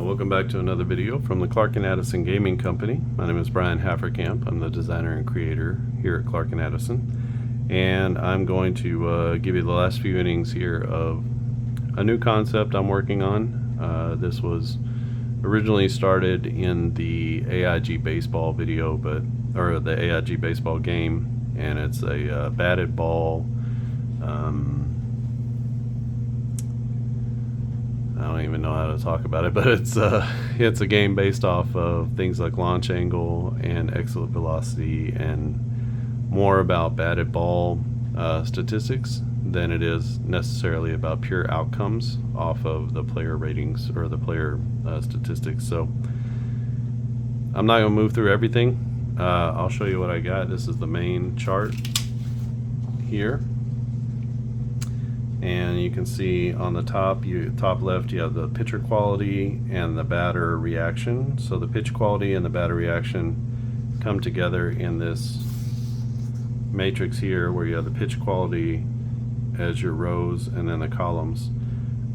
Welcome back to another video from the Clark & Addison Gaming Company. My name is Brian Hafferkamp. I'm the designer and creator here at Clark & Addison. And I'm going to give you the last few innings here of a new concept I'm working on. This was originally started in the AIG baseball video, or the AIG baseball game, and it's a batted ball. I don't even know how to talk about it, but it's a game based off of things like launch angle and exit velocity, and more about batted ball statistics than it is necessarily about pure outcomes off of the player ratings or the player statistics. So I'm not going to move through everything. I'll show you what I got. This is the main chart here. And you can see on the top left, you have the pitcher quality and the batter reaction. So the pitch quality and the batter reaction come together in this matrix here, where you have the pitch quality as your rows, and then the columns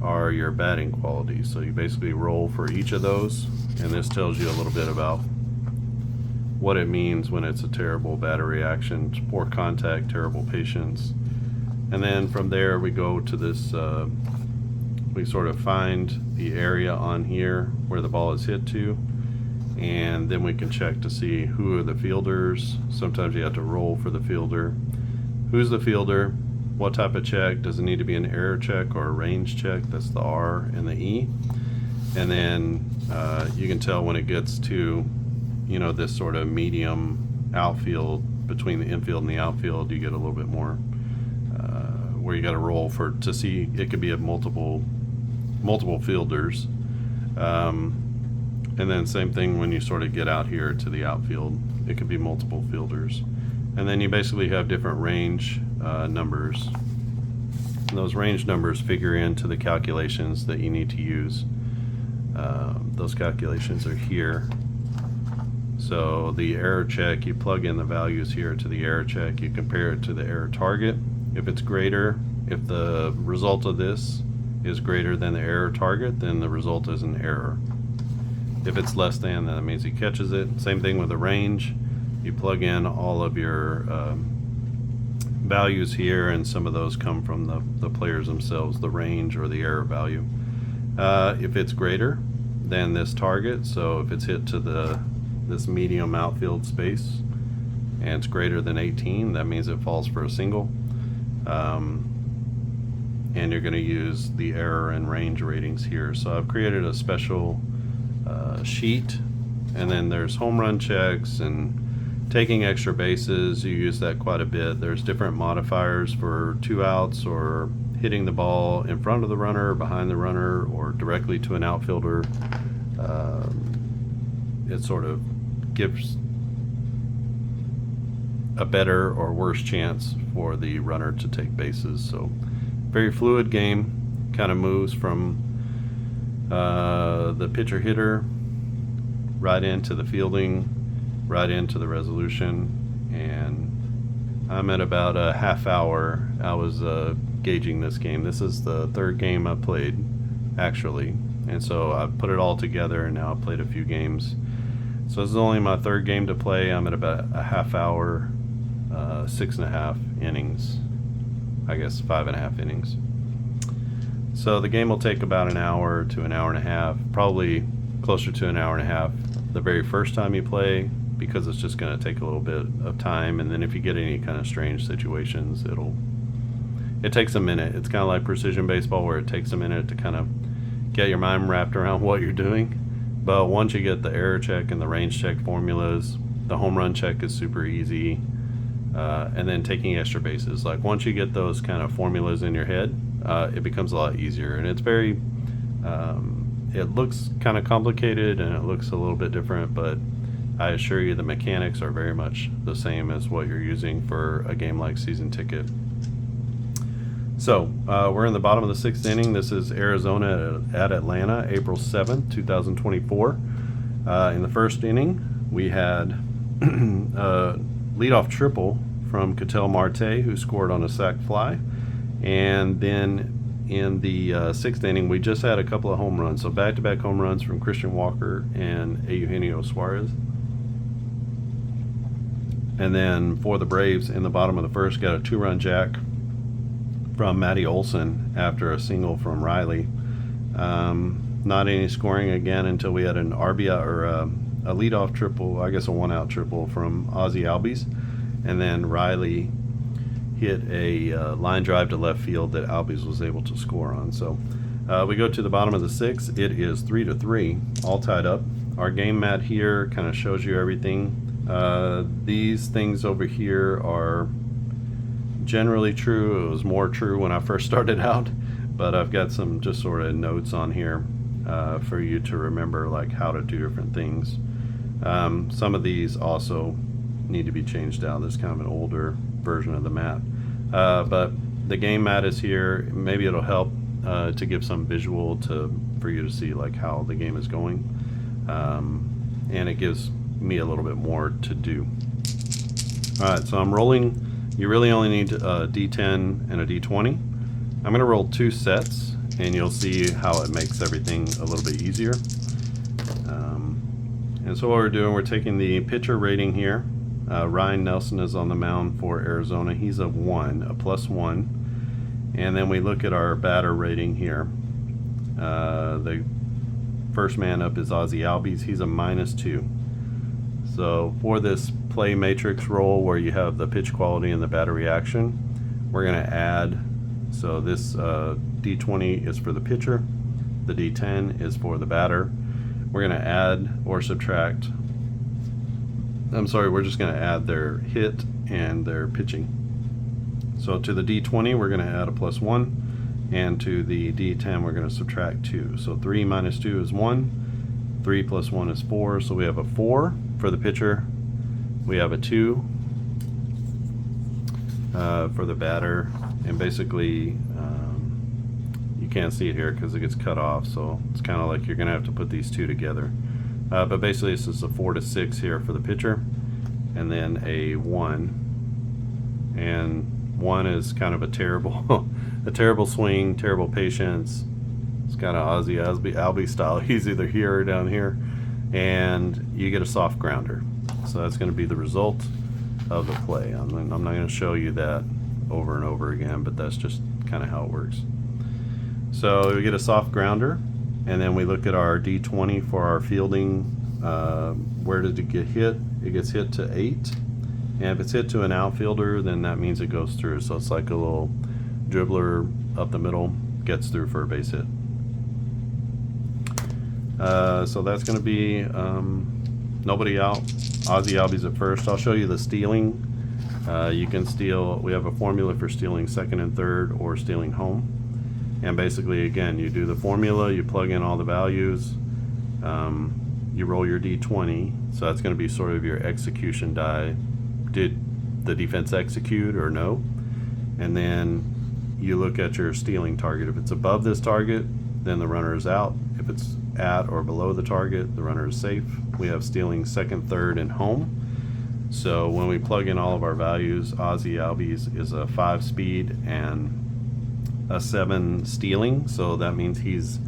are your batting quality. So you basically roll for each of those, and this tells you a little bit about what it means when it's a terrible batter reaction, poor contact, terrible patience. And then from there we go to this, we sort of find the area on here where the ball is hit to, and then we can check to see who are the fielders. Sometimes you have to roll for the fielder. Who's the fielder? What type of check? Does it need to be an error check or a range check? That's the R and the E. And then you can tell when it gets to, this sort of medium outfield, between the infield and the outfield, you get a little bit more where you got to roll to see. It could be of multiple fielders, and then same thing when you sort of get out here to the outfield, it could be multiple fielders. And then you basically have different range numbers, and those range numbers figure into the calculations that you need to use. Those calculations are here. So the error check, you plug in the values here to the error check, you compare it to the error target. If it's greater, if the result of this is greater than the error target, then the result is an error. If it's less than, then that means he catches it. Same thing with the range. You plug in all of your values here, and some of those come from the players themselves, the range or the error value. If it's greater than this target, so if it's hit to this medium outfield space and it's greater than 18, that means it falls for a single. And you're going to use the error and range ratings here. So I've created a special sheet, and then there's home run checks and taking extra bases. You use that quite a bit. There's different modifiers for 2 outs, or hitting the ball in front of the runner or behind the runner or directly to an outfielder. It sort of gives a better or worse chance for the runner to take bases. So very fluid game, kind of moves from the pitcher hitter right into the fielding, right into the resolution. And I'm at about a half hour. I was gauging this game. This is the third game I played, actually, and so I put it all together, and now I've played a few games. So this is only my third game to play. I'm at about a half hour, 6.5 innings, I guess 5.5 innings. So the game will take about an hour to an hour and a half, probably closer to an hour and a half the very first time you play, because it's just going to take a little bit of time. And then if you get any kind of strange situations, it takes a minute. It's kind of like precision baseball, where it takes a minute to kind of get your mind wrapped around what you're doing. But once you get the error check and the range check formulas, the home run check is super easy. And then taking extra bases, like once you get those kind of formulas in your head, it becomes a lot easier. And it's very, it looks kind of complicated and it looks a little bit different, but I assure you the mechanics are very much the same as what you're using for a game like Season Ticket. So we're in the bottom of the 6th inning. This is Arizona at Atlanta, April 7th, 2024. In the first inning, we had a leadoff triple from Ketel Marte, who scored on a sac fly. And then in the sixth inning, we just had a couple of home runs. So back-to-back home runs from Christian Walker and Eugenio Suarez. And then for the Braves, in the bottom of the first, got a 2-run jack from Matty Olson after a single from Riley. Not any scoring again until we had an RBI, or a leadoff triple, I guess a 1-out triple from Ozzie Albies. And then Riley hit a line drive to left field that Albies was able to score on. So we go to the bottom of the sixth. It is 3-3, all tied up. Our game mat here kind of shows you everything. These things over here are generally true. It was more true when I first started out, but I've got some just sort of notes on here for you to remember, like how to do different things. Some of these also need to be changed out. There's kind of an older version of the mat, but the game mat is here. Maybe it'll help to give some visual for you to see like how the game is going, and it gives me a little bit more to do. All right, so I'm rolling. You really only need a D10 and a D20. I'm going to roll 2 sets, and you'll see how it makes everything a little bit easier. And so what we're doing, we're taking the pitcher rating here. Ryan Nelson is on the mound for Arizona. He's a 1, a +1. And then we look at our batter rating here. The first man up is Ozzie Albies. He's a -2. So for this play matrix roll where you have the pitch quality and the batter reaction, we're going to add, so this D20 is for the pitcher, the D10 is for the batter. We're going to add or subtract, we're just going to add their hit and their pitching. So to the D20 we're going to add a +1, and to the D10 we're going to subtract 2. So 3 minus 2 is 1, 3 plus 1 is 4, so we have a 4 for the pitcher. We have a 2 for the batter, and basically you can't see it here because it gets cut off, so it's kind of like you're gonna have to put these two together, but basically this is a 4 to 6 here for the pitcher, and then a 1, and 1 is kind of a terrible a terrible swing, terrible patience. It's kind of Ozzie Albies style. He's either here or down here, and you get a soft grounder. So that's going to be the result of the play. I'm not going to show you that over and over again, but that's just kind of how it works. So we get a soft grounder, and then we look at our D20 for our fielding. Where did it get hit? It gets hit to 8, and if it's hit to an outfielder, then that means it goes through. So it's like a little dribbler up the middle, gets through for a base hit. So that's going to be nobody out. Ozzie Albies at first. I'll show you the stealing. You can steal. We have a formula for stealing second and third or stealing home. And basically, again, you do the formula, you plug in all the values, you roll your D20. So that's going to be sort of your execution die. Did the defense execute or no? And then you look at your stealing target. If it's above this target, then the runner is out. If it's at or below the target, the runner is safe. We have stealing second, third, and home. So when we plug in all of our values, Ozzie Albies is a 5 speed and a 7 stealing. So that means he's,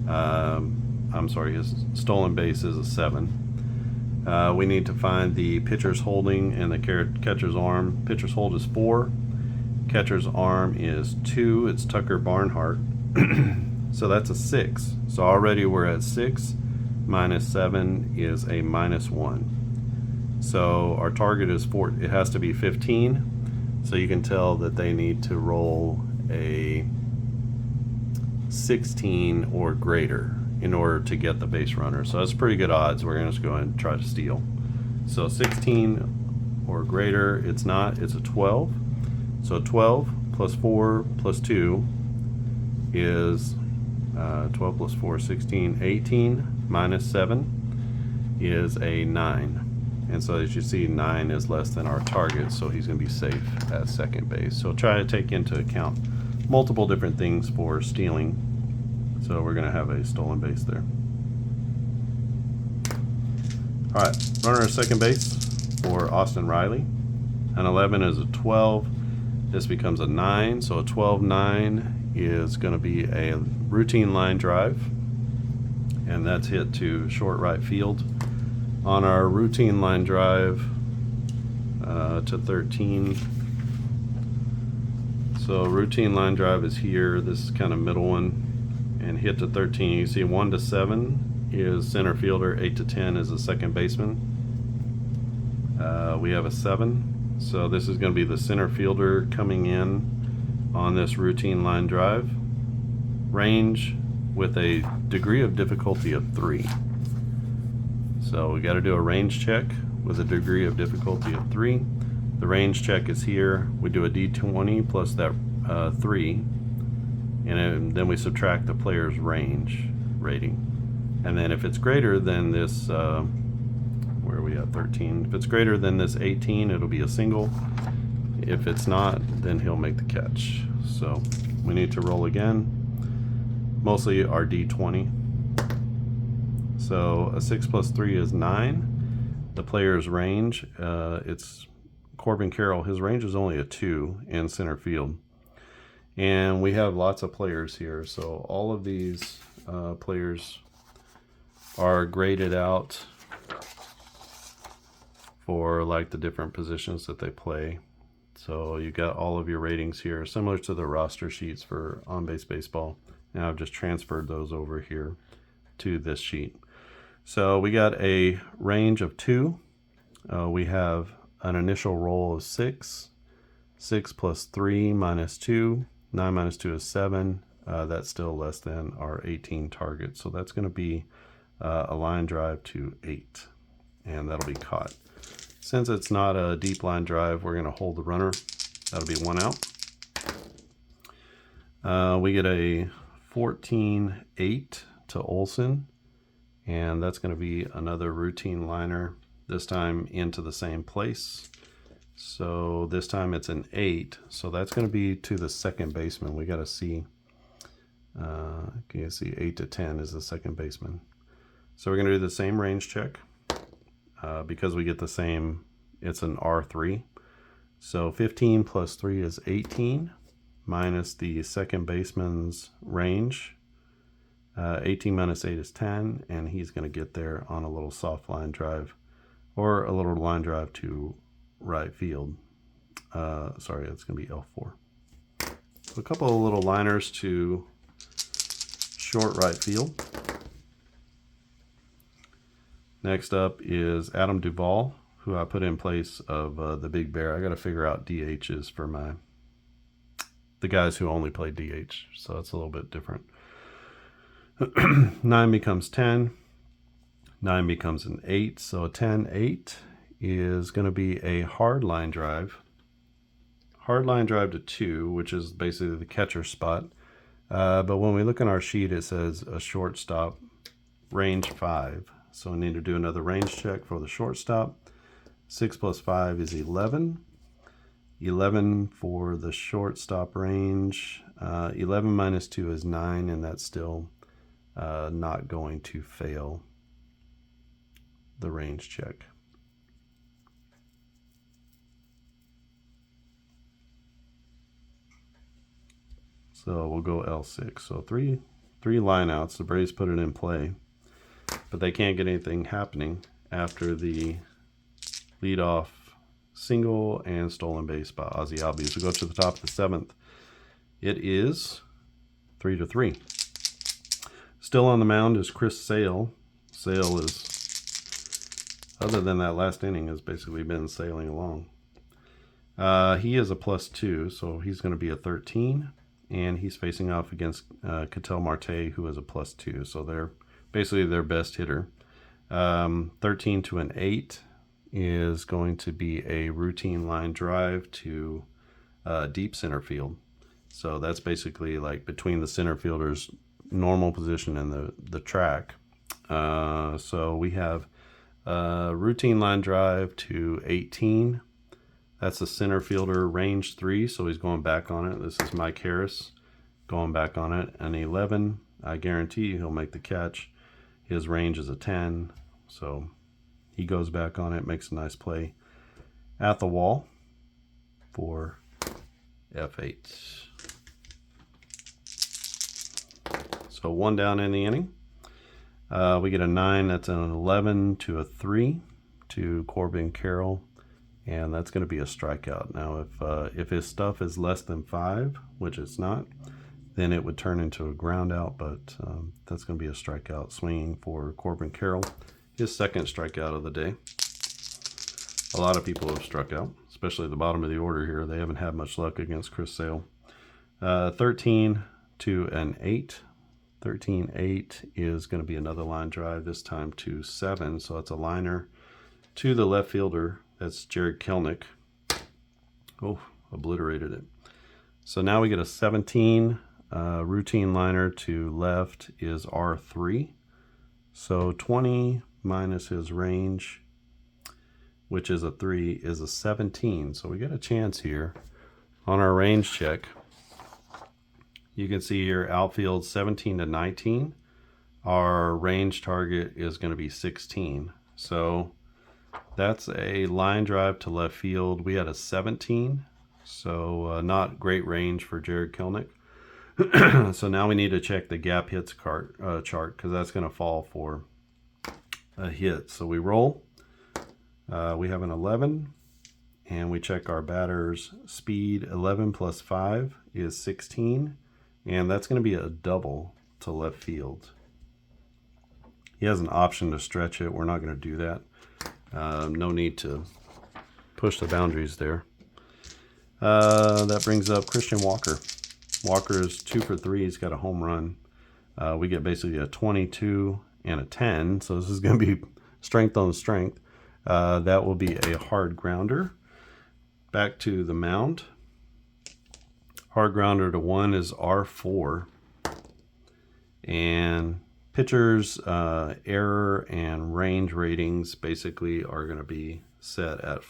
his stolen base is a 7. We need to find the pitcher's holding and the catcher's arm. Pitcher's hold is 4. Catcher's arm is 2. It's Tucker Barnhart. So that's a 6. So already we're at 6. Minus 7 is a -1. So our target is 4. It has to be 15. So you can tell that they need to roll a 16 or greater in order to get the base runner. So that's pretty good odds. We're going to just go ahead and try to steal. So 16 or greater, it's not. It's a 12. So 12 plus 4 plus 2 is 12 plus 4 is 16. 18 minus 7 is a 9. And so as you see, 9 is less than our target, so he's going to be safe at second base. So try to take into account multiple different things for stealing. So we're going to have a stolen base there. All right, runner at second base for Austin Riley. An 11 is a 12. This becomes a 9, so a 12-9 is going to be a routine line drive, and that's hit to short right field. On our routine line drive to 13. So routine line drive is here, this is kind of middle one, and hit to 13. You see 1 to 7 is center fielder, 8 to 10 is the second baseman. We have a 7, so this is going to be the center fielder coming in on this routine line drive. Range with a degree of difficulty of 3. So we got to do a range check with a degree of difficulty of 3. The range check is here. We do a D20 plus that 3, and then we subtract the player's range rating. And then if it's greater than this, where are we at, 13? If it's greater than this 18, it'll be a single. If it's not, then he'll make the catch. So we need to roll again. Mostly our D20. So a 6 plus 3 is 9. The player's range, it's Corbin Carroll. His range is only a 2 in center field. And we have lots of players here. So all of these players are graded out for like the different positions that they play. So you got all of your ratings here, similar to the roster sheets for On Base Baseball. And I've just transferred those over here to this sheet. So we got a range of 2. We have an initial roll of 6. 6 plus 3 minus 2. 9 minus 2 is 7. That's still less than our 18 target. So that's going to be a line drive to 8. And that'll be caught. Since it's not a deep line drive, we're going to hold the runner. That'll be 1 out. We get a 14-8 to Olson. And that's going to be another routine liner, this time into the same place. So this time it's an 8. So that's going to be to the second baseman. We got to see, can you see 8 to 10 is the second baseman. So we're going to do the same range check. Because we get the same, it's an R3. So 15 plus 3 is 18, minus the second baseman's range. 18 minus 8 is 10, and he's going to get there on a little soft line drive, or a little line drive to right field. Sorry, that's going to be L4. So a couple of little liners to short right field. Next up is Adam Duvall, who I put in place of the Big Bear. I got to figure out DHs for the guys who only play DH, so it's a little bit different. 9 becomes 10. 9 becomes an 8. So a 10-8 is going to be a hard line drive. Hard line drive to 2, which is basically the catcher spot. But when we look in our sheet, it says a shortstop, range 5. So we need to do another range check for the shortstop. 6 plus 5 is 11. 11 for the shortstop range. 11 minus 2 is 9, and that's still not going to fail the range check. So we'll go L6. So three lineouts. The Braves put it in play, but they can't get anything happening after the leadoff single and stolen base by Ozzie Albies. We go to the top of the 7th. It is 3-3. Still on the mound is Chris Sale. Sale is, other than that last inning, has basically been sailing along. He is a +2, so he's going to be a 13, and he's facing off against Ketel Marte, who is a +2. So they're basically their best hitter. 13 to an 8 is going to be a routine line drive to deep center field. So that's basically like between the center fielder's normal position and the track. So we have a routine line drive to 18. That's the center fielder, range 3, so he's going back on it. This is Mike Harris going back on it. An 11, I guarantee he'll make the catch. His range is a 10, so he goes back on it, makes a nice play at the wall for F8. So 1 down in the inning. We get a 9. That's an 11 to a 3 to Corbin Carroll, and that's going to be a strikeout. Now, if his stuff is less than 5, which it's not, then it would turn into a ground out, but that's going to be a strikeout swinging for Corbin Carroll. His second strikeout of the day. A lot of people have struck out, especially at the bottom of the order here. They haven't had much luck against Chris Sale. 13 to an 8. 13-8 is going to be another line drive, this time to 7. So it's a liner to the left fielder. That's Jarred Kelenic. Oh, obliterated it. So now we get a 17. Routine liner to left is R3. So 20 minus his range, which is a 3, is a 17. So we get a chance here on our range check. You can see here outfield 17 to 19. Our range target is going to be 16. So that's a line drive to left field. We had a 17, so not great range for Jarred Kelenic. So now we need to check the gap hits chart because that's going to fall for a hit. So we roll. We have an 11, and we check our batter's speed. 11 plus 5 is 16, and that's going to be a double to left field. He has an option to stretch it. We're not going to do that. No need to push the boundaries there. That brings up Christian Walker. Walker is 2 for 3. He's got a home run. We get basically a 22 and a 10. So this is going to be strength on strength. That will be a hard grounder. Back to the mound. Hard grounder to 1 is R4. And pitchers' error and range ratings basically are going to be set at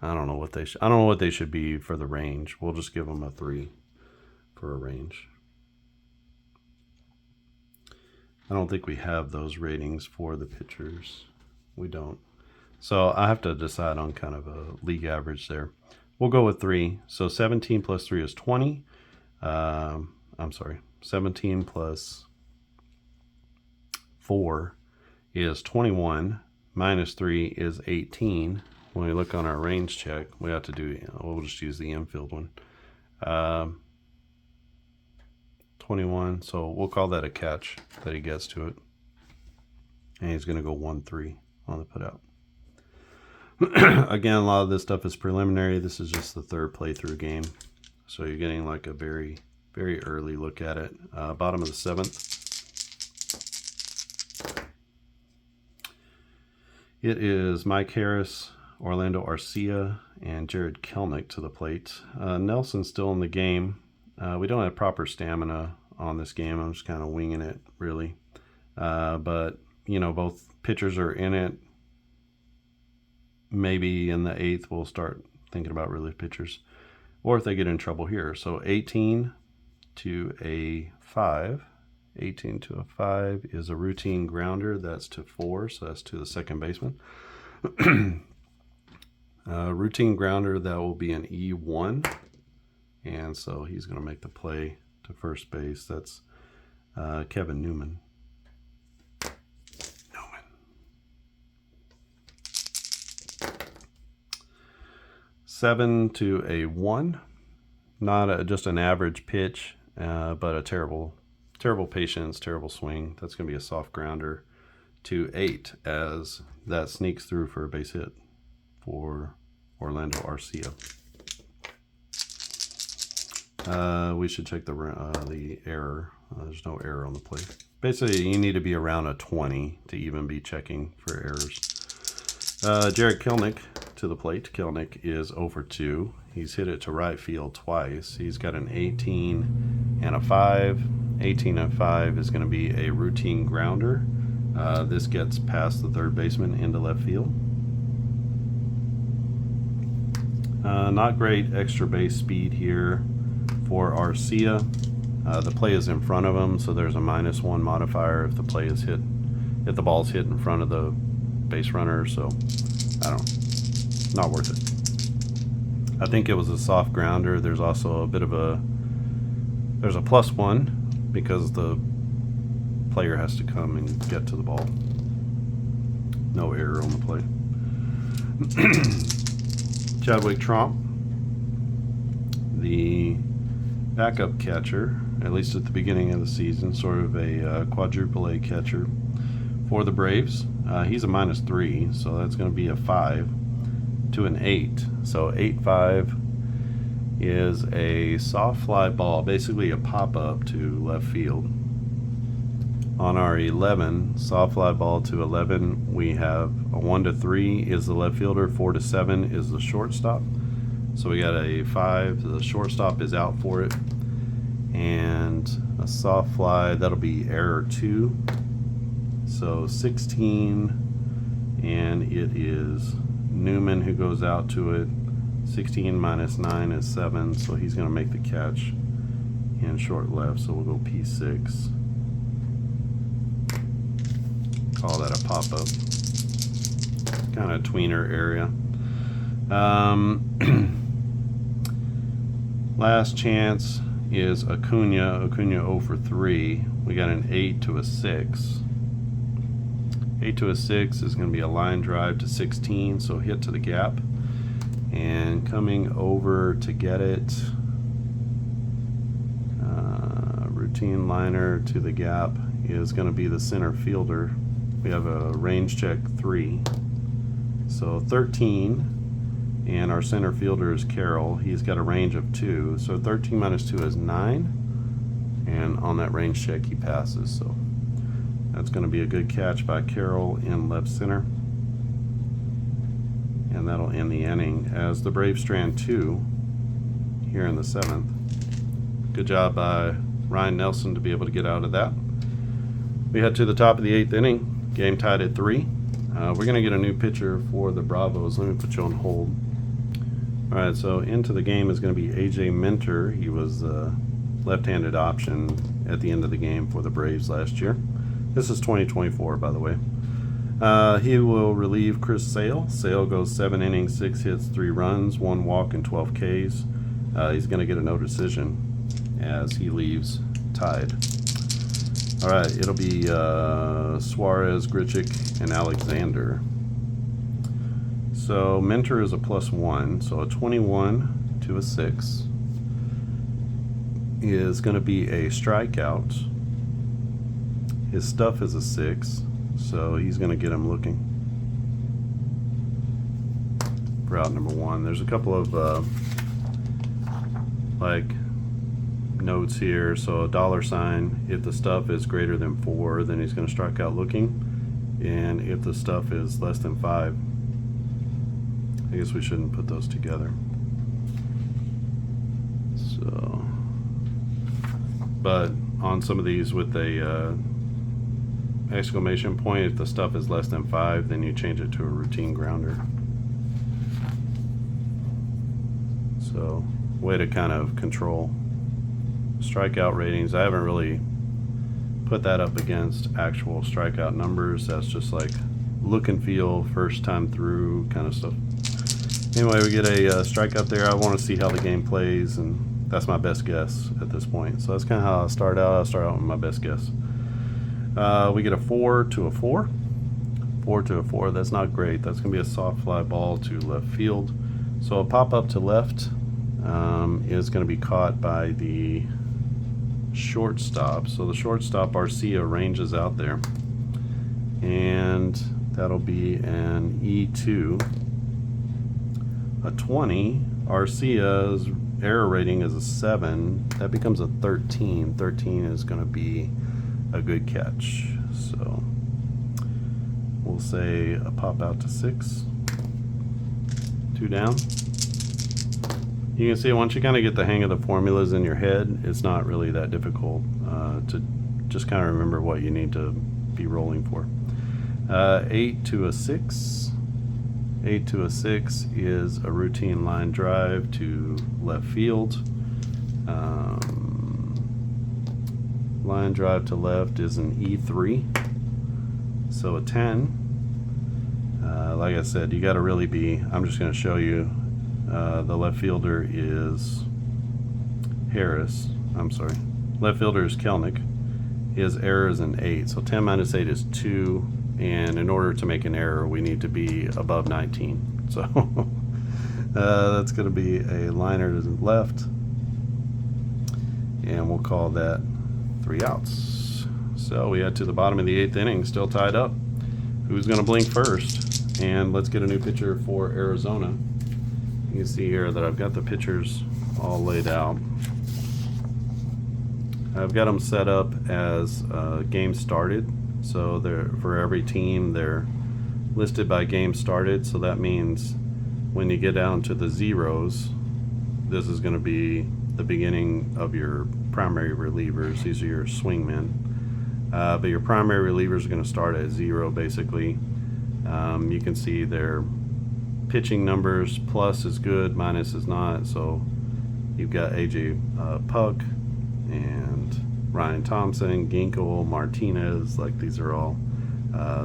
I don't know what they should be for the range. We'll just give them a 3 for a range. I don't think we have those ratings for the pitchers. We don't. So I have to decide on kind of a league average there. We'll go with 3. So 17 plus 3 is 20. 17 plus 4 is 21. Minus 3 is 18. When we look on our range check, we have to do, we'll just use the infield one. 21, so we'll call that a catch that he gets to it. And he's going to go 1-3 on the putout. Again, a lot of this stuff is preliminary. This is just the third playthrough game. So you're getting like a very, very early look at it. Bottom of the 7th. It is Mike Harris, Orlando Arcia, and Jarred Kelenic to the plate. Nelson's still in the game. We don't have proper stamina on this game. I'm just kind of winging it, really. But, you know, both pitchers are in it. Maybe in the 8th we'll start thinking about relief pitchers. Or if they get in trouble here. So 18 to a 5. 18 to a 5 is a routine grounder. That's to 4, so that's to the second baseman. Routine grounder, that will be an E1. And so he's going to make the play to first base. That's Kevin Newman. 7 to a 1. Not just an average pitch, but a terrible patience, terrible swing. That's going to be a soft grounder to 8 as that sneaks through for a base hit for Orlando Arcia. We should check the error. There's no error on the play. Basically, you need to be around a 20 to even be checking for errors. Jarred Kelenic to the plate. Kelenic is 0 for 2. He's hit it to right field twice. He's got an 18 and a 5. 18 and 5 is going to be a routine grounder. This gets past the third baseman into left field. Not great extra base speed here for Arcia. The play is in front of him, so there's a -1 modifier if the play is hit, if the ball's hit in front of the base runner. So I don't know, not worth it. I think it was a soft grounder. There's also a bit of a There's a +1 because the player has to come and get to the ball. No error on the play. Chadwick Tromp, the backup catcher, at least at the beginning of the season, sort of a quadruple A catcher for the Braves. He's a -3, so that's going to be a 5 to an 8. So 8-5 is a soft fly ball, basically a pop-up to left field. On our 11, soft fly ball to 11, we have a 1 to 3 is the left fielder, 4 to 7 is the shortstop. So we got a 5, the shortstop is out for it. And a soft fly, that'll be error 2. So 16, and it is Newman who goes out to it. 16 minus 9 is 7, so he's going to make the catch in short left. So we'll go P6. Call that a pop-up. Kind of tweener area. Last chance is Acuna. Acuna 0 for 3. We got an 8 to a 6. 8 to a 6 is going to be a line drive to 16, so hit to the gap. And coming over to get it, routine liner to the gap is going to be the center fielder. We have a range check 3. So 13, and our center fielder is Carroll. He's got a range of 2. So 13 minus 2 is 9. And on that range check, he passes. So that's going to be a good catch by Carroll in left center. And that'll end the inning as the Braves strand 2 here in the 7th. Good job by Ryan Nelson to be able to get out of that. We head to the top of the 8th inning. Game tied at 3. We're going to get a new pitcher for the Bravos. Let me put you on hold. All right, so into the game is going to be A.J. Minter. He was a left-handed option at the end of the game for the Braves last year. This is 2024, by the way. He will relieve Chris Sale. Sale goes 7 innings, 6 hits, 3 runs, 1 walk, and 12 Ks. He's going to get a no decision as he leaves tied. All right, it'll be Suarez, Grichuk, and Alexander. So Minter is a +1, so a 21 to a 6 is going to be a strikeout. His stuff is a 6, so he's going to get him looking for out number 1. There's a couple of notes here. So a $, if the stuff is greater than 4, then he's going to strike out looking, and if the stuff is less than 5, I guess we shouldn't put those together. So, but on some of these with a exclamation point, if the stuff is less than 5, then you change it to a routine grounder. So, way to kind of control strikeout ratings. I haven't really put that up against actual strikeout numbers. That's just like look and feel, first time through kind of stuff. Anyway, we get a strikeout there. I want to see how the game plays, and that's my best guess at this point. So that's kind of how I start out. I'll start out with my best guess. We get a 4 to a 4. 4 to a 4. That's not great. That's going to be a soft fly ball to left field. So a pop up to left is going to be caught by the shortstop. So the shortstop, Arcia, ranges out there, and that'll be an E2. A 20. Arcia's error rating is a 7. That becomes a 13. 13 is going to be a good catch. So we'll say a pop out to 6. 2 down. You can see once you kind of get the hang of the formulas in your head, it's not really that difficult to just kind of remember what you need to be rolling for. 8 to a 6. 8 to a 6 is a routine line drive to left field. Line drive to left is an E3. So a 10. Like I said, you got to really be, I'm just going to show you. The left fielder is Harris. I'm sorry. Left fielder is Kelnick. His error is an 8, so 10 minus 8 is 2, and in order to make an error, we need to be above 19. So that's going to be a liner to the left, and we'll call that 3 outs. So we head to the bottom of the 8th inning, still tied up. Who's going to blink first? And let's get a new pitcher for Arizona. You can see here that I've got the pitchers all laid out. I've got them set up as game started. So they're, for every team, they're listed by game started. So that means when you get down to the zeros, this is going to be the beginning of your primary relievers. These are your swingmen. But your primary relievers are going to start at 0 basically. You can see their pitching numbers. Plus is good, minus is not. So you've got AJ Puk and Ryan Thompson, Ginkel, Martinez. Like, these are all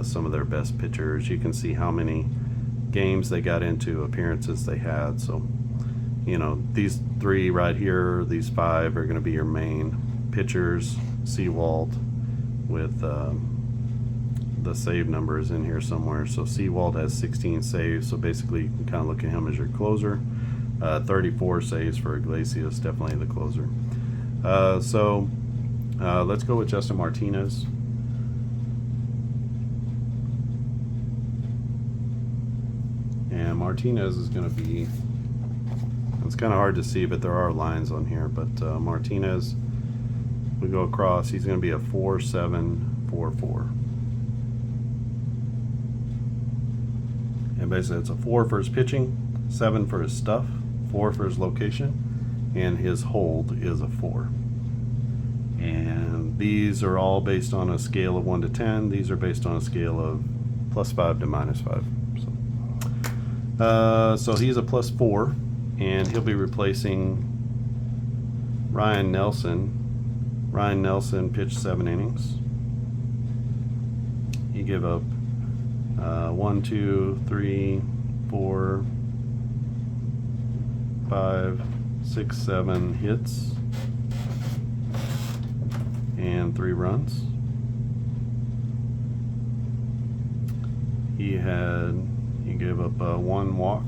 some of their best pitchers. You can see how many games they got into, appearances they had. So, you know, these 3 right here, these 5 are going to be your main pitchers. Sewald with the save numbers in here somewhere. So Sewald has 16 saves. So basically, you can kind of look at him as your closer. 34 saves for Iglesias, definitely the closer. Let's go with Justin Martinez. And Martinez is going to be, it's kind of hard to see, but there are lines on here. But Martinez, we go across, he's going to be a 4-7-4-4. And basically it's a 4 for his pitching, 7 for his stuff, 4 for his location, and his hold is a 4. And these are all based on a scale of 1 to 10. These are based on a scale of +5 to -5. So he's a +4, and he'll be replacing Ryan Nelson. Ryan Nelson pitched 7 innings. He gave up 1, 2, 3, 4, 5, 6, 7 hits and 3 runs. He gave up 1 walk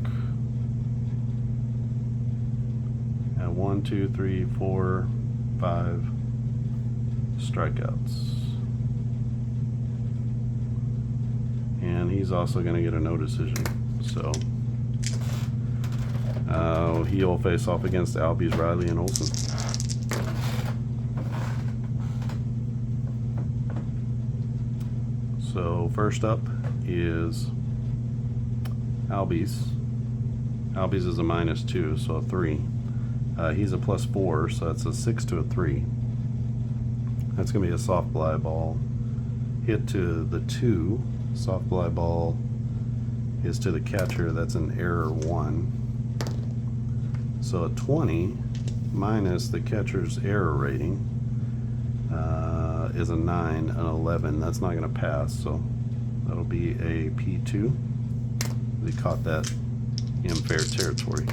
and 1, 2, 3, 4, 5 strikeouts. And he's also going to get a no decision. So he'll face off against Albies, Riley, and Olson. So first up is Albies. Albies is a -2, so a 3. He's a +4, so that's a 6 to a 3. That's going to be a soft fly ball hit to the 2. Soft fly ball is to the catcher. That's an error 1. So a 20 minus the catcher's error rating is a 9, an 11. That's not going to pass, so that'll be a P2. They caught that in fair territory.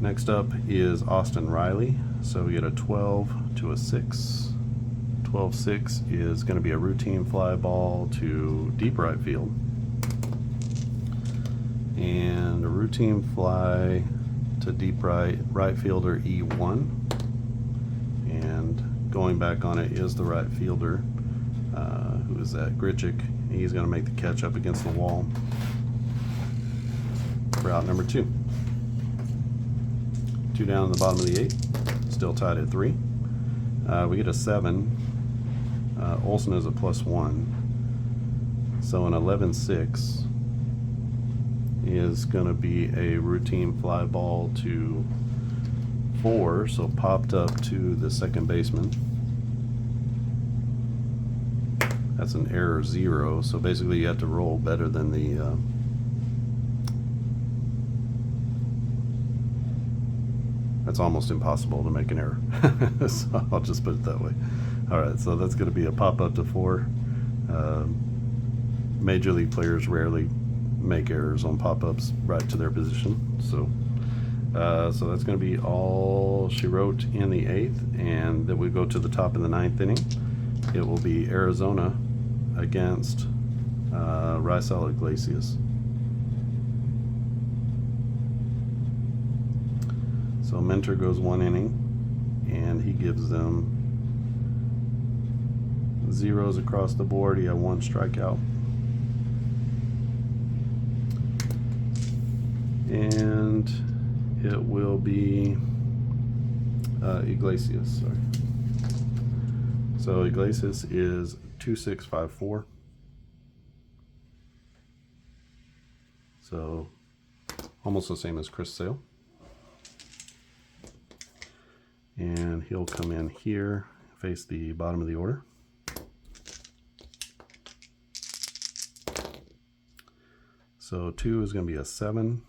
Next up is Austin Riley. So we get a 12 to a 6. 12-6 is going to be a routine fly ball to deep right field. And a routine fly to deep right fielder E1. And going back on it is the right fielder. Who is that? Grichuk. He's going to make the catch up against the wall for out number 2. 2 down in the bottom of the 8th. Still tied at 3. We get a 7. Olson is a +1. So an 11-6 is going to be a routine fly ball to 4, so popped up to the second baseman. That's an error 0, so basically you have to roll better than the that's almost impossible to make an error. So I'll just put it that way. Alright, so that's going to be a pop-up to 4. Major league players rarely make errors on pop-ups right to their position. So So that's going to be all she wrote in the 8th, and then we go to the top of the 9th inning. It will be Arizona against Raisel Iglesias. So Minter goes 1 inning, and he gives them zeros across the board. He had 1 strikeout. And it will be Iglesias. Sorry. So Iglesias is 2.654. So almost the same as Chris Sale. And he'll come in here, face the bottom of the order. So 2 is going to be a 7.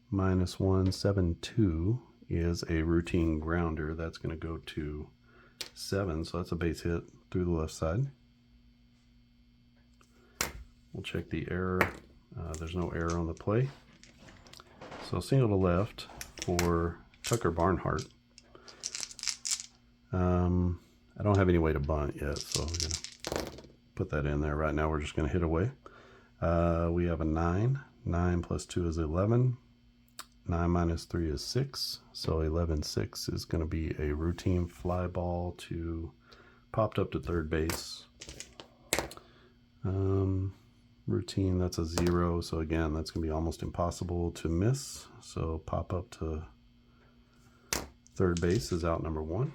-1, 7-2 is a routine grounder. That's going to go to 7, so that's a base hit through the left side. We'll check the error. There's no error on the play. So single to left for Tucker Barnhart. I don't have any way to bunt yet, so we're going to put that in there. Right now we're just going to hit away. We have a 9. 9 plus 2 is 11. 9 minus 3 is 6. So 11-6 is going to be a routine fly ball to popped up to third base. Routine, that's a 0. So again, that's going to be almost impossible to miss. So pop up to third base is out number 1.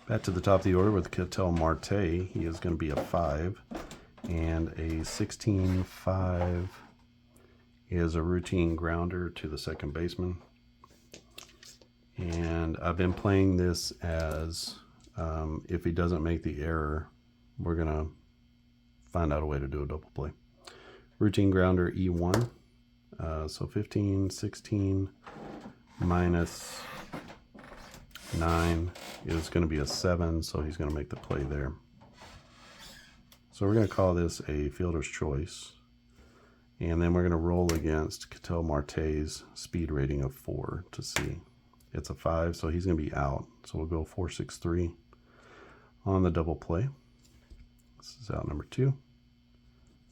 Back to the top of the order with Ketel Marte. He is going to be a 5. And a 16-5 is a routine grounder to the second baseman. And I've been playing this as if he doesn't make the error, we're going to find out a way to do a double play. Routine grounder E1. So 15, 16 minus 9 is going to be a 7, so he's going to make the play there. So we're going to call this a fielder's choice. And then we're going to roll against Ketel Marte's speed rating of 4 to see. It's a 5, so he's going to be out. So we'll go 4-6-3 on the double play. This is out number 2.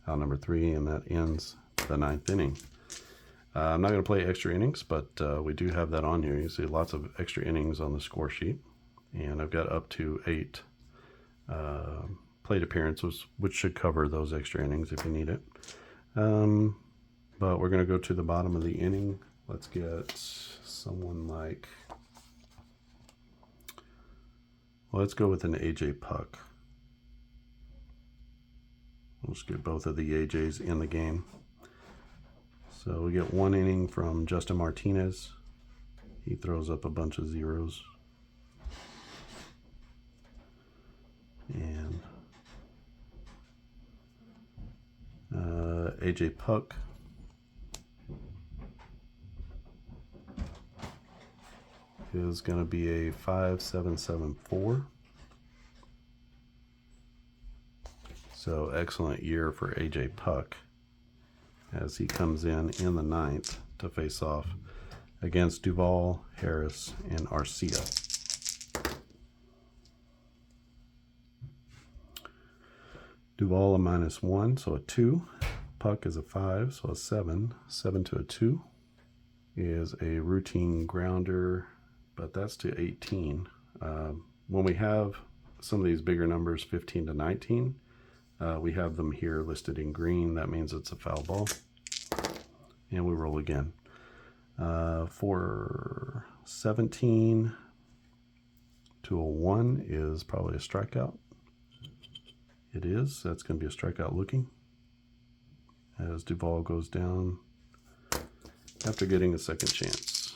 Out number 3, and that ends the 9th inning. I'm not going to play extra innings, but we do have that on here. You see lots of extra innings on the score sheet. And I've got up to 8 plate appearances, which should cover those extra innings if you need it. But we're going to go to the bottom of the inning. Let's get someone like, well, let's go with an AJ Puk. Let's get both of the AJs in the game. So we get 1 inning from Justin Martinez. He throws up a bunch of zeros. And AJ Puk is going to be a 5.774. So excellent year for AJ Puk as he comes in the 9th to face off against Duvall, Harris, and Arcia. Duvall a -1, so a 2. Puk is a 5, so a 7. 7 to a 2 is a routine grounder, but that's to 18. When we have some of these bigger numbers, 15 to 19, we have them here listed in green. That means it's a foul ball. And we roll again. For 17 to a 1 is probably a strikeout. It is. That's going to be a strikeout looking as Duvall goes down after getting a second chance.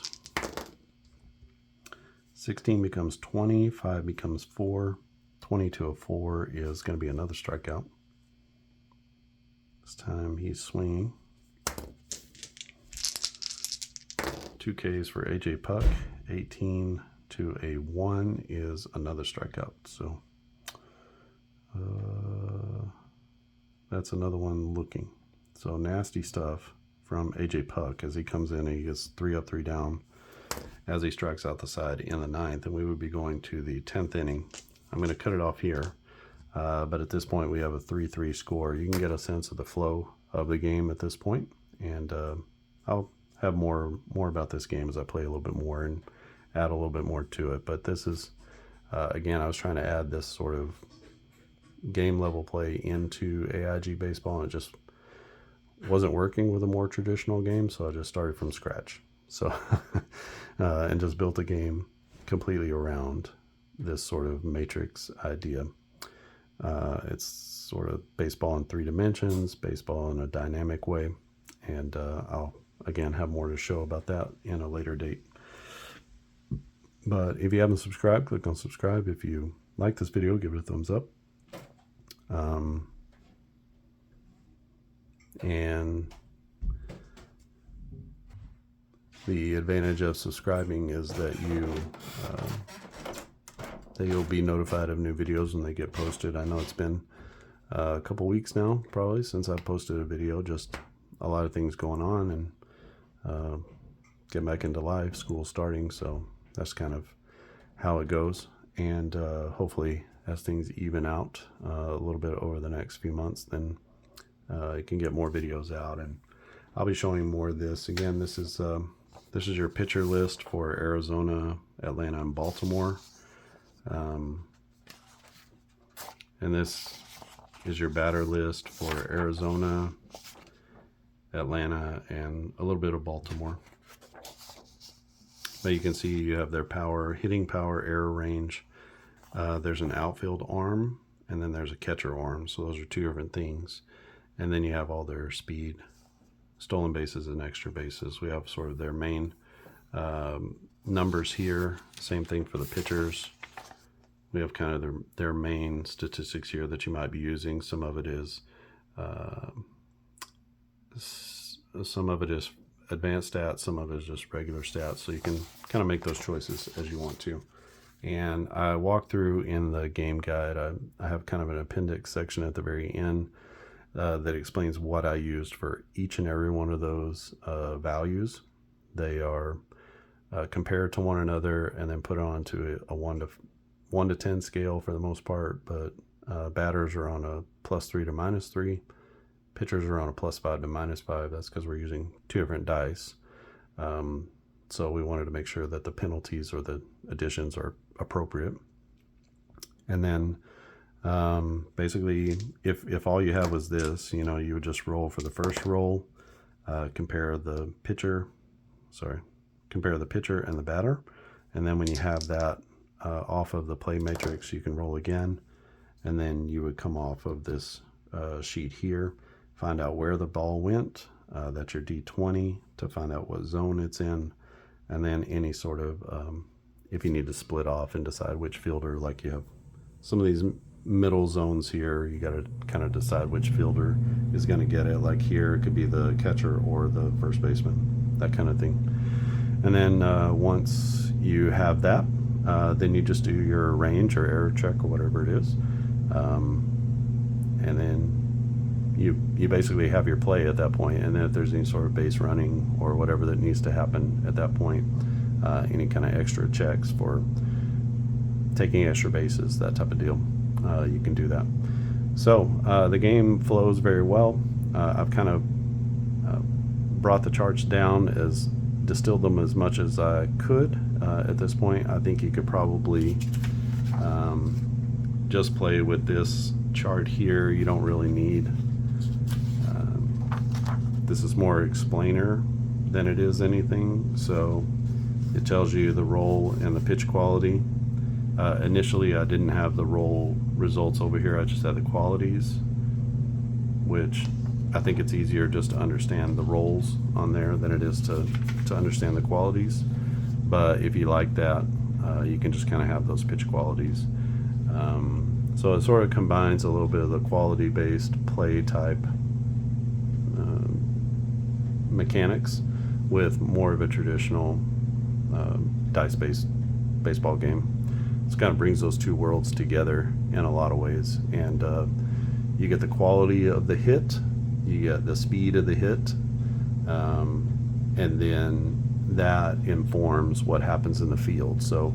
16 becomes 20, 5 becomes 4, 20 to a 4 is going to be another strikeout. This time he's swinging. 2 Ks for AJ Puk. 18 to a 1 is another strikeout. So that's another one looking. So nasty stuff from AJ Puck as he comes in and he gets 3 up, 3 down as he strikes out the side in the 9th, and we would be going to the 10th inning. I'm going to cut it off here, but at this point we have a 3-3 score. You can get a sense of the flow of the game at this point, and I'll have more about this game as I play a little bit more and add a little bit more to it. But this is, again, I was trying to add this sort of game level play into AIG baseball, and it just wasn't working with a more traditional game, so I just started from scratch. So and just built a game completely around this sort of matrix idea. It's sort of baseball in 3 dimensions, baseball in a dynamic way, and I'll again have more to show about that in a later date. But if you haven't subscribed, click on subscribe. If you like this video, give it a thumbs up. And the advantage of subscribing is that you'll be notified of new videos when they get posted. I know it's been a couple weeks now, probably, since I've posted a video. Just a lot of things going on, and getting back into life, school starting, so that's kind of how it goes. And hopefully, as things even out a little bit over the next few months, then you can get more videos out, and I'll be showing more of this. Again, this is your pitcher list for Arizona, Atlanta, and Baltimore. And this is your batter list for Arizona, Atlanta, and a little bit of Baltimore. But you can see you have their power, hitting power, error range. There's an outfield arm, and then there's a catcher arm. So those are 2 different things. And then you have all their speed, stolen bases, and extra bases. We have sort of their main numbers here. Same thing for the pitchers. We have kind of their main statistics here that you might be using. Some of it is advanced stats, some of it is just regular stats. So you can kind of make those choices as you want to. And I walk through in the game guide. I have kind of an appendix section at the very end that explains what I used for each and every one of those values. They are compared to one another and then put onto a 1 to 10 scale for the most part. But batters are on a +3 to -3. Pitchers are on a +5 to -5. That's because we're using 2 different dice. So we wanted to make sure that the penalties or the additions are appropriate. And then basically, if all you have was this, you would just roll for the first roll, compare the pitcher and the batter. And then when you have that off of the play matrix, you can roll again. And then you would come off of this sheet here, find out where the ball went. That's your D20 to find out what zone it's in. And then any sort of, if you need to split off and decide which fielder, like you have some of these middle zones here, you got to kind of decide which fielder is going to get it. Like here, it could be the catcher or the first baseman, that kind of thing. And then once you have that, then you just do your range or error check or whatever it is. And then you basically have your play at that point. And then if there's any sort of base running or whatever that needs to happen at that point, any kind of extra checks for taking extra bases, that type of deal, you can do that. So the game flows very well. I've kind of brought the charts down, distilled them as much as I could at this point. I think you could probably just play with this chart here. You don't really need, this is more explainer than it is anything. So it tells you the roll and the pitch quality. Initially, I didn't have the roll results over here. I just had the qualities, which I think it's easier just to understand the rolls on there than it is to understand the qualities. But if you like that, you can just kind of have those pitch qualities. So it sort of combines a little bit of the quality-based play type mechanics with more of a traditional dice-based baseball game. It kind of brings those 2 worlds together in a lot of ways, and you get the quality of the hit you get the speed of the hit, and then that informs what happens in the field. So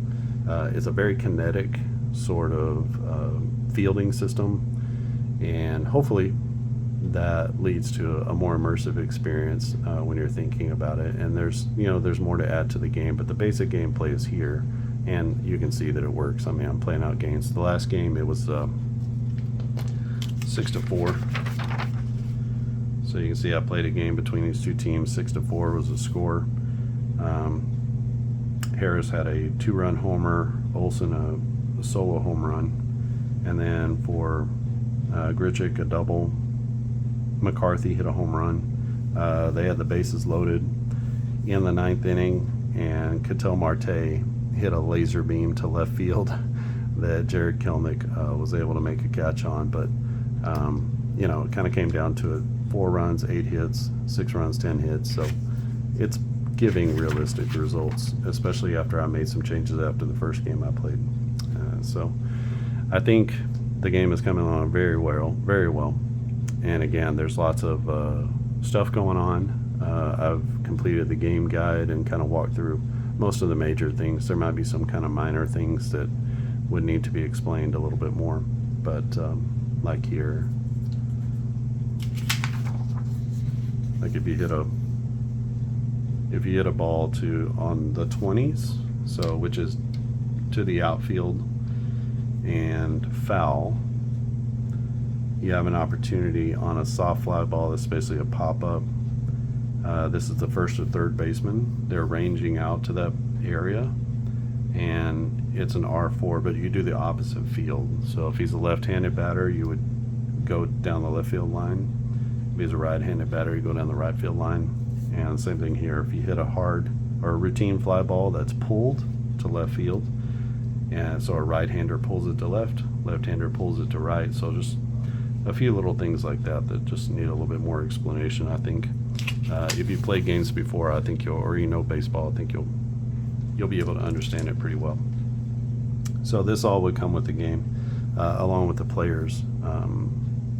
it's a very kinetic sort of fielding system, and hopefully that leads to a more immersive experience when you're thinking about it. And there's more to add to the game, but the basic gameplay is here, and you can see that it works. I mean, I'm playing out games. The last game, it was 6-4. So you can see I played a game between these two teams. 6-4 was the score. Harris had a 2-run homer, Olson a solo home run, and then for Grichuk a double. McCarthy hit a home run. They had the bases loaded in the 9th inning, and Ketel Marte hit a laser beam to left field that Jared Kelnick was able to make a catch on. But it kind of came down to it: 4 runs, 8 hits, 6 runs, 10 hits. So it's giving realistic results, especially after I made some changes after the first game I played. So I think the game is coming along very well, very well. And again, there's lots of stuff going on. I've completed the game guide and kind of walked through most of the major things. There might be some kind of minor things that would need to be explained a little bit more. But like here, like if you hit a ball on the 20s, so which is to the outfield and foul, you have an opportunity on a soft fly ball that's basically a pop-up. This is the first or third baseman. They're ranging out to that area, and it's an R4, but you do the opposite field. So if he's a left-handed batter, you would go down the left field line. If he's a right-handed batter, you go down the right field line. And same thing here. If you hit a hard or a routine fly ball that's pulled to left field, and so a right-hander pulls it to left-hander pulls it to right. So just a few little things like that just need a little bit more explanation. I think if you played games before, I think baseball, I think you'll be able to understand it pretty well. So this all would come with the game, along with the players.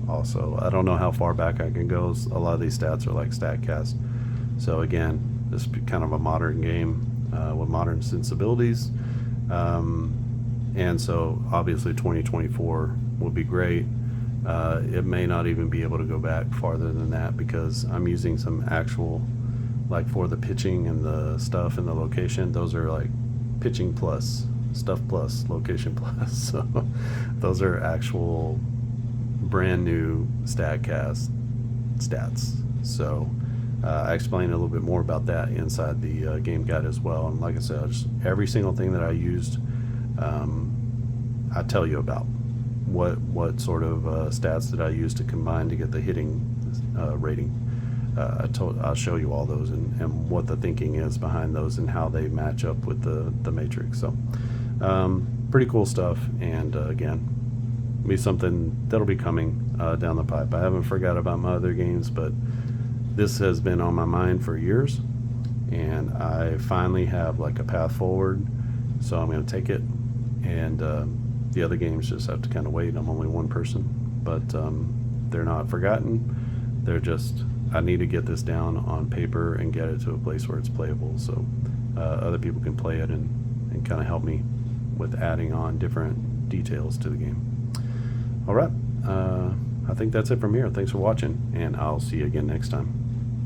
Also, I don't know how far back I can go. A lot of these stats are like StatCast. So again, this is kind of a modern game with modern sensibilities. And so obviously 2024 will be great. It may not even be able to go back farther than that, because I'm using some actual, like for the pitching and the stuff and the location, those are like pitching plus, stuff plus, location plus. So those are actual brand new StatCast stats. So I explained a little bit more about that inside the game guide as well. And like I said, every single thing that I used, I tell you about. What sort of stats did I use to combine to get the hitting rating. I'll show you all those and what the thinking is behind those and how they match up with the matrix. So pretty cool stuff, and again, be something that'll be coming down the pipe. I haven't forgot about my other games, but this has been on my mind for years, and I finally have like a path forward, so I'm going to take it. And the other games just have to kind of wait. I'm only one person, but they're not forgotten. They're just, I need to get this down on paper and get it to a place where it's playable, so other people can play it and kind of help me with adding on different details to the game. All right, I think that's it from here. Thanks for watching, and I'll see you again next time.